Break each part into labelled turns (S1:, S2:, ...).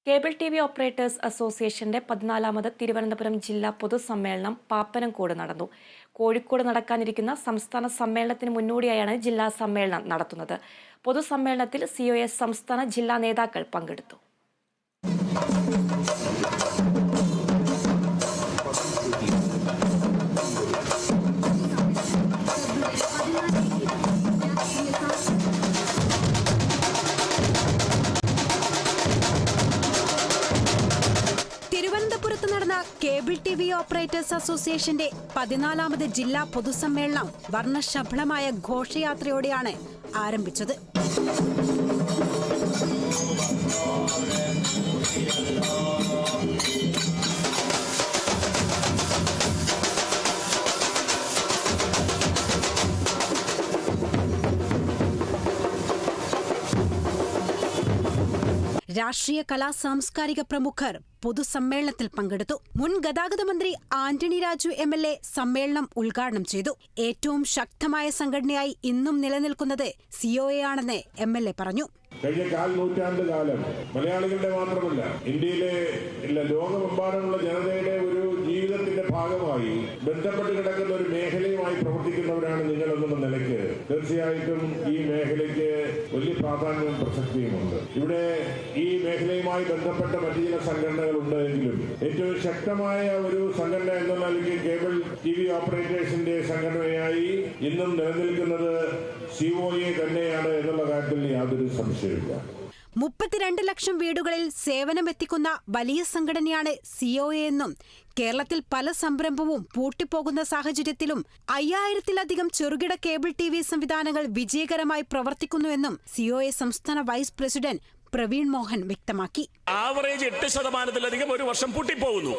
S1: Cable TV operators അസോസിയേഷന്റെ 14ാമത് തിരുവനന്തപുരം ജില്ലാ പൊതുസമ്മേളനം പാപ്പനംകോട് നടന്നു. കോഴിക്കോട് നടക്കാനിരിക്കുന്ന സംസ്ഥാന സമ്മേളനത്തിന് മുന്നോടിയായാണ് ജില്ലാ സമ്മേളനം നടത്തുന്നത്. പൊതുസമ്മേളനത്തിൽ COS സംസ്ഥാന ജില്ലാ നേതാക്കൾ പങ്കെടുത്തു.
S2: തിരുവനന്തപുരത്ത് നടന്ന കേബിൾ ടിവി ഓപ്പറേറ്റേഴ്സ് അസോസിയേഷന്റെ 14ാമത് ജില്ലാ പൊതുസമ്മേളനം വർണ്ണശബളമായ ഘോഷയാത്രയോടെയാണ് ആരംഭിച്ചത്. രാഷ്ട്രീയ കലാ സാംസ്കാരിക പ്രമുഖർ പൊതുസമ്മേളനത്തിൽ പങ്കെടുത്തു. മുൻ ഗതാഗത മന്ത്രി ആന്റണി രാജു MLA സമ്മേളനം ഉദ്ഘാടനം ചെയ്തു. ഏറ്റവും ശക്തമായ സംഘടനയായി ഇന്നും നിലനിൽക്കുന്നത് COA ആണെന്ന് MLA പറഞ്ഞു.
S3: കഴിഞ്ഞ നൂറ്റാണ്ട് കാലം മലയാളികളുടെ മാത്രമല്ല ഇന്ത്യയിലെ ലോകമെമ്പാടുമുള്ള ജനതയുടെ ഒരു ജീവിതത്തിന്റെ ഭാഗമായി ബന്ധപ്പെട്ട് കിടക്കുന്ന ഒരു മേഖലയുമായി പ്രവർത്തിക്കുന്നവരാണ് നിങ്ങളെന്നുള്ള നിലയ്ക്ക് തീർച്ചയായിട്ടും ഈ മേഖലയ്ക്ക് വലിയ പ്രാധാന്യവും പ്രസക്തിയുമുണ്ട്. ഇവിടെ ഈ മേഖലയുമായി ബന്ധപ്പെട്ട മറ്റു ചില സംഘടനകളുണ്ട് എങ്കിലും ഏറ്റവും ശക്തമായ ഒരു സംഘടന എന്ന നിലയ്ക്ക് കേബിൾ TV ഓപ്പറേറ്റേഴ്സിന്റെ സംഘടനയായി ഇന്നും നിലനിൽക്കുന്നത് COA തന്നെയാണ് എന്നുള്ള കാര്യത്തിൽ യാതൊരു സംശയമില്ല.
S2: 32 ലക്ഷം വീടുകളിൽ സേവനമെത്തിക്കുന്ന വലിയ സംഘടനയാണ് COA എന്നും കേരളത്തിൽ പല സംരംഭവും പൂട്ടിപ്പോകുന്ന സാഹചര്യത്തിലും 5000-ത്തിലധികം ചെറുകിട കേബിൾ TV സംവിധാനങ്ങൾ വിജയകരമായി പ്രവർത്തിക്കുന്നുവെന്നും COA സംസ്ഥാന വൈസ് പ്രസിഡന്റ് പ്രവീൺ മോഹൻ വ്യക്തമാക്കി.
S4: ആവറേജ് 8%-ലധികം ഒരു വർഷം പൂട്ടിപ്പോകുന്നു.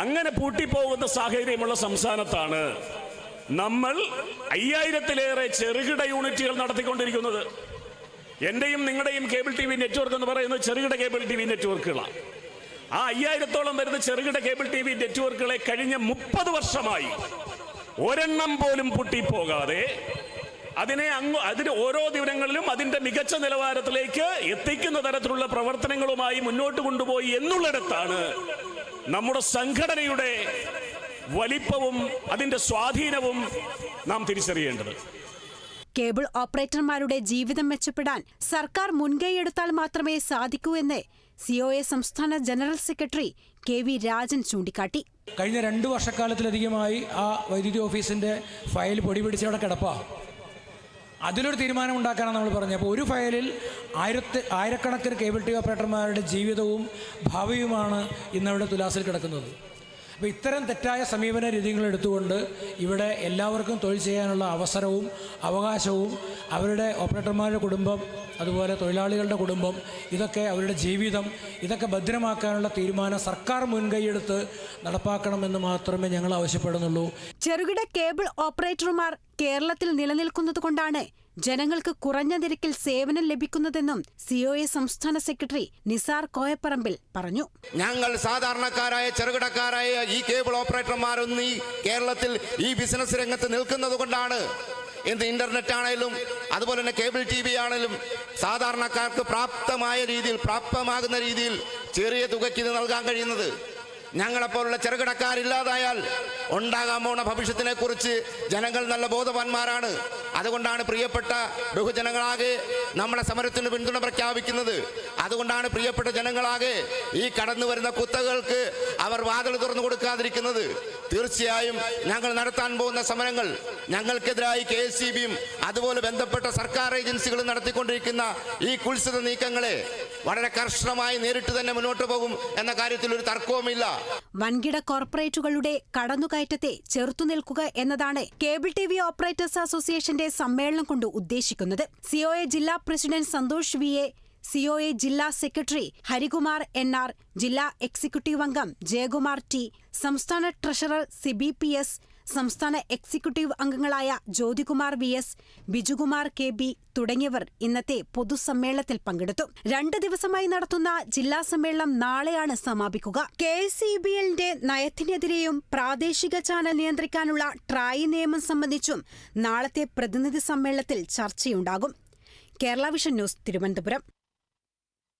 S4: അങ്ങനെ പൂട്ടിപ്പോകുന്ന സാഹചര്യമുള്ള സംസ്ഥാനത്താണ് നമ്മൾ 5000-ത്തിലേറെ ചെറുകിട യൂണിറ്റുകൾ നടത്തിക്കൊണ്ടിരിക്കുന്നത്. എന്റെയും നിങ്ങളുടെയും കേബിൾ TV നെറ്റ്വർക്ക് എന്ന് പറയുന്നത് ചെറുകിട കേബിൾ TV നെറ്റ്വർക്കുകളാണ്. ആ 5000-ത്തോളം വരുന്ന ചെറുകിട കേബിൾ TV നെറ്റ്വർക്കുകളെ കഴിഞ്ഞ 30 വർഷമായി ഒരെണ്ണം പോലും പൊട്ടിപ്പോകാതെ അതിന് ഓരോ ദിവസങ്ങളിലും അതിന്റെ മികച്ച നിലവാരത്തിലേക്ക് എത്തിക്കുന്ന തരത്തിലുള്ള പ്രവർത്തനങ്ങളുമായി മുന്നോട്ട് കൊണ്ടുപോയി എന്നുള്ളിടത്താണ് നമ്മുടെ സംഘടനയുടെ വലിപ്പവും അതിന്റെ സ്വാധീനവും നാം തിരിച്ചറിയേണ്ടത്.
S2: കേബിൾ ഓപ്പറേറ്റർമാരുടെ ജീവിതം മെച്ചപ്പെടാൻ സർക്കാർ മുൻകൈയെടുത്താൽ മാത്രമേ സാധിക്കൂ എന്ന് COA സംസ്ഥാന ജനറൽ സെക്രട്ടറി KV രാജൻ ചൂണ്ടിക്കാട്ടി.
S5: കഴിഞ്ഞ 2 വർഷക്കാലത്തിലധികമായി ആ വൈദ്യുതി ഓഫീസിന്റെ ഫയൽ പൊടി പിടിച്ചവിടെ കിടപ്പാ. അതിലൊരു തീരുമാനം ഉണ്ടാക്കാനാണ് നമ്മൾ പറഞ്ഞത്. അപ്പോൾ ഒരു ഫയലിൽ ആയിരക്കണക്കിന് കേബിൾ TV ഓപ്പറേറ്റർമാരുടെ ജീവിതവും ഭാവിയുമാണ് ഇന്നവിടെ തുലാസിൽ കിടക്കുന്നത്. അപ്പോൾ ഇത്തരം തെറ്റായ സമീപന രീതികൾ എടുത്തുകൊണ്ട് ഇവിടെ എല്ലാവർക്കും തൊഴിൽ ചെയ്യാനുള്ള അവസരവും അവകാശവും അവരുടെ ഓപ്പറേറ്റർമാരുടെ കുടുംബം അതുപോലെ തൊഴിലാളികളുടെ കുടുംബം ഇതൊക്കെ അവരുടെ ജീവിതം ഇതൊക്കെ ഭദ്രമാക്കാനുള്ള തീരുമാനം സർക്കാർ മുൻകൈയെടുത്ത് നടപ്പാക്കണമെന്ന് മാത്രമേ ഞങ്ങൾ ആവശ്യപ്പെടുന്നുള്ളൂ.
S2: ചെറുകിട കേബിൾ ഓപ്പറേറ്റർമാർ കേരളത്തിൽ നിലനിൽക്കുന്നതുകൊണ്ടാണ് ജനങ്ങൾക്ക് കുറഞ്ഞ നിരക്കിൽ സേവനം ലഭിക്കുന്നതെന്നും COA സംസ്ഥാന സെക്രട്ടറി നിസാർ കോയപ്പറമ്പിൽ പറഞ്ഞു.
S6: ഞങ്ങൾ സാധാരണക്കാരായ ചെറുകിടക്കാരായ ഈ കേബിൾ ഓപ്പറേറ്റർമാരൊന്നും ഈ കേരളത്തിൽ ഈ ബിസിനസ് രംഗത്ത് നിൽക്കുന്നത് കൊണ്ടാണ് ഇന്റർനെറ്റ് ആണെങ്കിലും അതുപോലെ തന്നെ കേബിൾ TV ആണെങ്കിലും സാധാരണക്കാർക്ക് പ്രാപ്തമാകുന്ന രീതിയിൽ ചെറിയ തുകയ്ക്ക് ഇത് നൽകാൻ കഴിയുന്നത്. ഞങ്ങളെപ്പോലുള്ള ചെറുകിടക്കാരില്ലാതായാൽ ഉണ്ടാകാൻ പോണ ഭവിഷ്യത്തിനെ കുറിച്ച് ജനങ്ങൾ നല്ല ബോധവാന്മാരാണ്. അതുകൊണ്ടാണ് പ്രിയപ്പെട്ട ബഹുജനങ്ങളാകെ നമ്മുടെ സമരത്തിന് പിന്തുണ പ്രഖ്യാപിക്കുന്നത്. അതുകൊണ്ടാണ് പ്രിയപ്പെട്ട ജനങ്ങളാകെ ഈ കടന്നു വരുന്ന കുത്തകൾക്ക് അവർ വാതിൽ തുറന്നു കൊടുക്കാതിരിക്കുന്നത്. തീർച്ചയായും ഞങ്ങൾ നടത്താൻ പോകുന്ന സമരങ്ങൾ ഞങ്ങൾക്കെതിരായി KSCBയും അതുപോലെ ബന്ധപ്പെട്ട സർക്കാർ ഏജൻസികളും നടത്തിക്കൊണ്ടിരിക്കുന്ന ഈ കുത്സിത നീക്കങ്ങളെ വളരെ കർശനമായി നേരിട്ട് തന്നെ മുന്നോട്ട് പോകും എന്ന കാര്യത്തിൽ ഒരു തർക്കവുമില്ല.
S2: വൻകിട കോർപ്പറേറ്റുകളുടെ കടന്നുകയറ്റത്തെ ചെറുത്തുനിൽക്കുക എന്നതാണ് കേബിൾ TV ഓപ്പറേറ്റേഴ്സ് അസോസിയേഷന്റെ സമ്മേളനം കൊണ്ട് ഉദ്ദേശിക്കുന്നത്. COA ജില്ലാ പ്രസിഡന്റ് സന്തോഷ് VA, COA ജില്ലാ സെക്രട്ടറി ഹരികുമാർ NR, ജില്ലാ എക്സിക്യൂട്ടീവ് അംഗം ജയകുമാർ T, സംസ്ഥാന ട്രഷറർ സിബി PS, സംസ്ഥാന എക്സിക്യൂട്ടീവ് അംഗങ്ങളായ ജ്യോതികുമാർ VS, ബിജുകുമാർ KB തുടങ്ങിയവർ ഇന്നത്തെ പൊതുസമ്മേളനത്തിൽ പങ്കെടുത്തു. 2 ദിവസമായി നടത്തുന്ന ജില്ലാ സമ്മേളനം നാളെയാണ് സമാപിക്കുക. KSCBLന്റെ നയത്തിനെതിരെയും പ്രാദേശിക ചാനൽ നിയന്ത്രിക്കാനുള്ള ട്രായ് നിയമം സംബന്ധിച്ചും നാളത്തെ പ്രതിനിധി സമ്മേളനത്തിൽ ചർച്ചയുണ്ടാകും. Kerala vision news, Thiruvananthapuram.